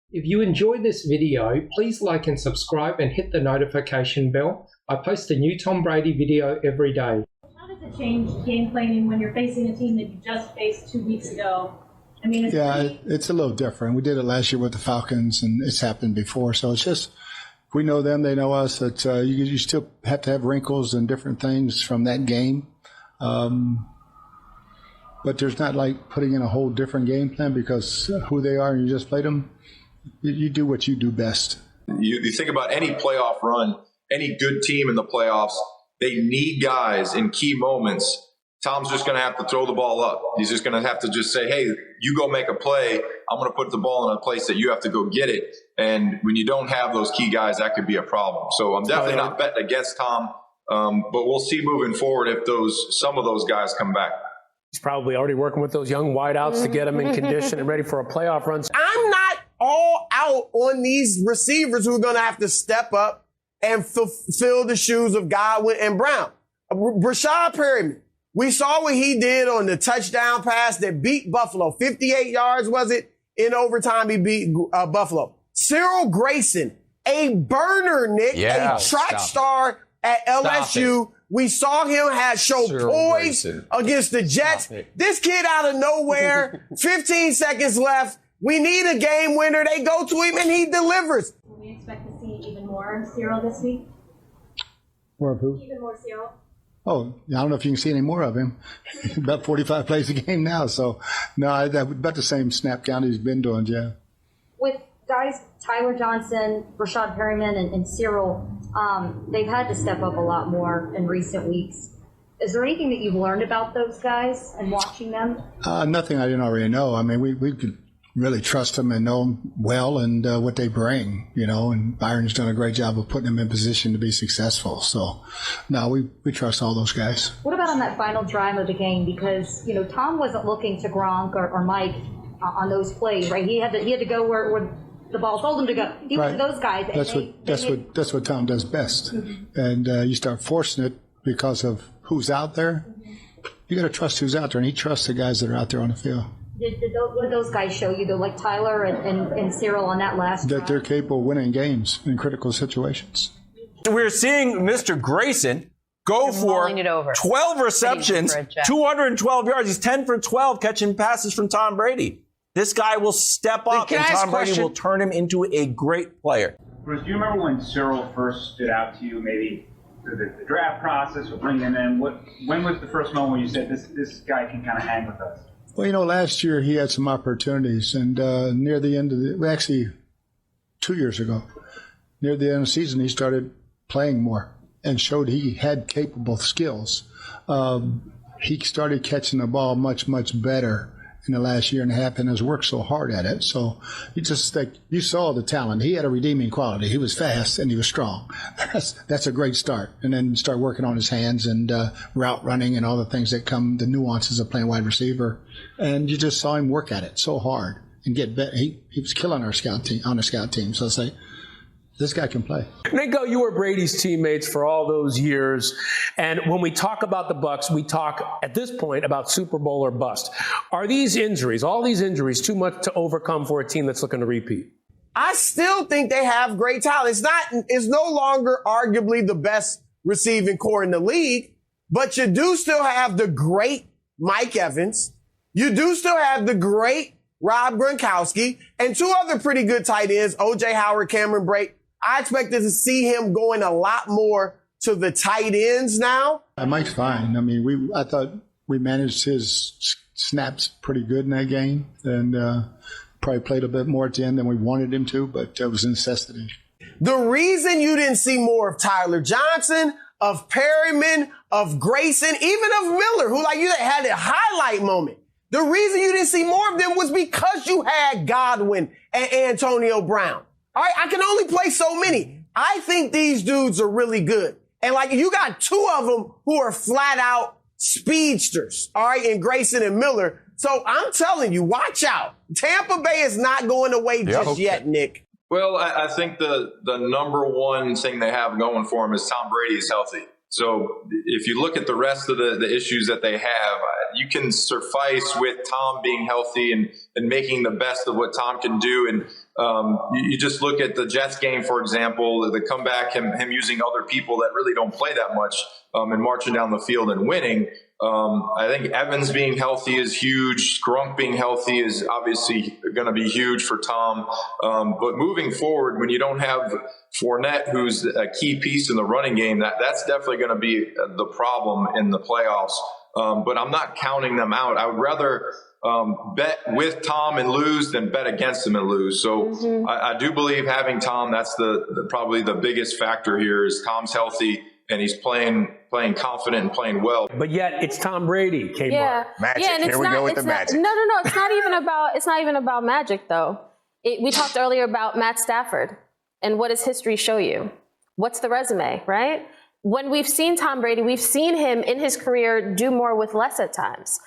If you enjoyed this video, please like and subscribe and hit the notification bell. I post a new Tom Brady video every day. How does it change game planning when you're facing a team that you just faced 2 weeks ago? I mean, it's a little different. We did it last year with the Falcons, and it's happened before. So it's just, we know them, they know us. That you still have to have wrinkles and different things from that game. But there's not like putting in a whole different game plan because who they are and you just played them. You do what you do best. You think about any playoff run, any good team in the playoffs, they need guys in key moments. Tom's just going to have to throw the ball up. He's just going to have to just say, hey, you go make a play. I'm going to put the ball in a place that you have to go get it. And when you don't have those key guys, that could be a problem. So I'm definitely not betting against Tom, but we'll see moving forward if some of those guys come back. He's probably already working with those young wideouts to get them in condition and ready for a playoff run. I'm not all out on these receivers who are going to have to step up and fulfill the shoes of Godwin and Brown. Brashad Perryman, we saw what he did on the touchdown pass that beat Buffalo. 58 yards, was it? In overtime, he beat Buffalo. Cyril Grayson, a burner, Nick, a track star at LSU. We saw him show poise against the Jets. This kid out of nowhere, 15 seconds left. We need a game winner. They go to him and he delivers. Can we expect to see even more Cyril this week? More of who? Even more Cyril. Oh, I don't know if you can see any more of him. About 45 plays a game now. So, no, about the same snap count he's been doing, yeah. With guys, Tyler Johnson, Brashad Perryman, and Cyril, they've had to step up a lot more in recent weeks. Is there anything that you've learned about those guys and watching them? Nothing I didn't already know. I mean, we could really trust them and know them well and what they bring, and Byron's done a great job of putting them in position to be successful. So, no, we trust all those guys. What about on that final drive of the game? Because, Tom wasn't looking to Gronk or Mike on those plays, right? He had to go where the ball told him to go. He went to those guys. That's what Tom does best. Mm-hmm. And you start forcing it because of who's out there. Mm-hmm. You got to trust who's out there, and he trusts the guys that are out there on the field. What did those guys show you, though, like Tyler and Cyril on that last drive? That they're capable of winning games in critical situations. We're seeing Mr. Grayson go for 12 receptions, 212 yards. He's 10 for 12 catching passes from Tom Brady. This guy will step up, and Tom Brady will turn him into a great player. Bruce, do you remember when Cyril first stood out to you, maybe through the draft process or bringing him in? When was the first moment when you said, this guy can kind of hang with us? Well, last year he had some opportunities, and near the end of actually 2 years ago, near the end of the season, he started playing more and showed he had capable skills. He started catching the ball much, much better in the last year and a half and has worked so hard at it. So you saw the talent. He had a redeeming quality. He was fast and he was strong. That's a great start. And then start working on his hands and route running and all the things that come, the nuances of playing wide receiver. And you just saw him work at it so hard and get better. He was killing our scout team on the scout team. So I say, this guy can play. Nico, you were Brady's teammates for all those years. And when we talk about the Bucs, we talk at this point about Super Bowl or bust. Are these injuries, all these injuries, too much to overcome for a team that's looking to repeat? I still think they have great talent. It's no longer arguably the best receiving core in the league, but you do still have the great Mike Evans. You do still have the great Rob Gronkowski and two other pretty good tight ends, O.J. Howard, Cameron Brate. I expected to see him going a lot more to the tight ends now. Mike's fine. I mean, I thought we managed his snaps pretty good in that game, and probably played a bit more at the end than we wanted him to, but it was a necessity. The reason you didn't see more of Tyler Johnson, of Perryman, of Grayson, even of Miller, who you had a highlight moment. The reason you didn't see more of them was because you had Godwin and Antonio Brown. All right, I can only play so many. I think these dudes are really good. And you got two of them who are flat out speedsters, all right, in Grayson and Miller. So I'm telling you, watch out. Tampa Bay is not going away just yet, Nick. Well, I think the number one thing they have going for them is Tom Brady is healthy. So if you look at the rest of the issues that they have, you can suffice with Tom being healthy and making the best of what Tom can do. And You just look at the Jets game, for example, the comeback, him using other people that really don't play that much and marching down the field and winning. I think Evans being healthy is huge. Grunk being healthy is obviously going to be huge for Tom. But moving forward, when you don't have Fournette, who's a key piece in the running game, that's definitely going to be the problem in the playoffs. But I'm not counting them out. I would rather bet with Tom and lose than bet against him and lose. So I do believe having Tom, that's probably the biggest factor here is Tom's healthy and he's playing confident and playing well. But yet it's Tom Brady. Magic. Yeah, and Here we go with the magic. No. It's not even about magic though. We talked earlier about Matt Stafford and what does history show you? What's the resume, right? When we've seen Tom Brady, we've seen him in his career do more with less at times.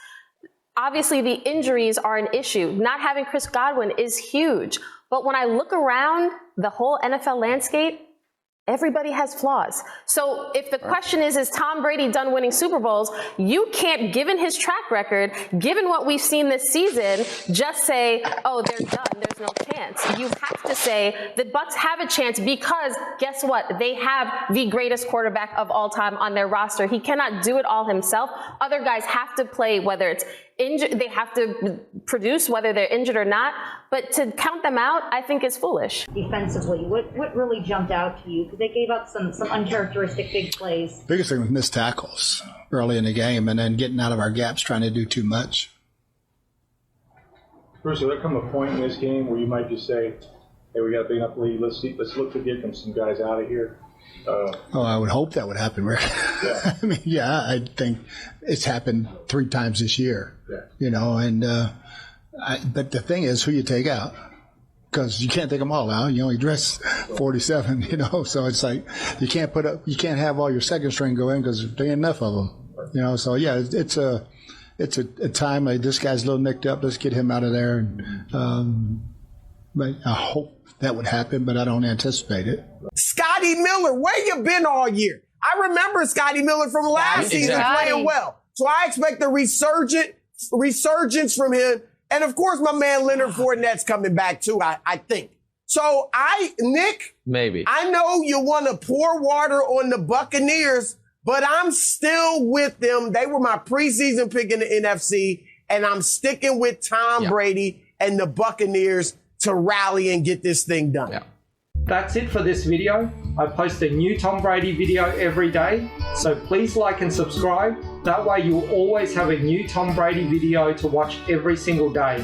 Obviously, the injuries are an issue. Not having Chris Godwin is huge. But when I look around the whole NFL landscape, everybody has flaws. So if the question is Tom Brady done winning Super Bowls, you can't, given his track record, given what we've seen this season, just say, oh, they're done, there's no chance. You have to say the Bucs have a chance because guess what? They have the greatest quarterback of all time on their roster. He cannot do it all himself. Other guys have to play, whether it's injured, they have to produce whether they're injured or not. But to count them out, I think is foolish. Defensively, what really jumped out to you? Because they gave up some uncharacteristic big plays. Biggest thing was missed tackles early in the game and then getting out of our gaps, trying to do too much. Bruce, will there come a point in this game where you might just say, hey, we got a big enough lead, let's look to get some guys out of here? I would hope that would happen, Rick. Yeah. I mean, I think it's happened 3 times this year. Yeah. But the thing is who you take out. Because you can't take them all out. You only dress 47, so it's like you can't have all your second string go in because there ain't enough of them. So yeah, it's a time like this guy's a little nicked up. Let's get him out of there. But I hope that would happen, but I don't anticipate it. Scotty Miller, where you been all year? I remember Scotty Miller from last season playing well. So I expect a resurgence from him. And of course, my man Leonard Fournette's coming back too, I think. So Nick, maybe. I know you want to pour water on the Buccaneers, but I'm still with them. They were my preseason pick in the NFC, and I'm sticking with Tom Brady and the Buccaneers to rally and get this thing done. Yeah. That's it for this video. I post a new Tom Brady video every day, so please like and subscribe. That way you'll always have a new Tom Brady video to watch every single day.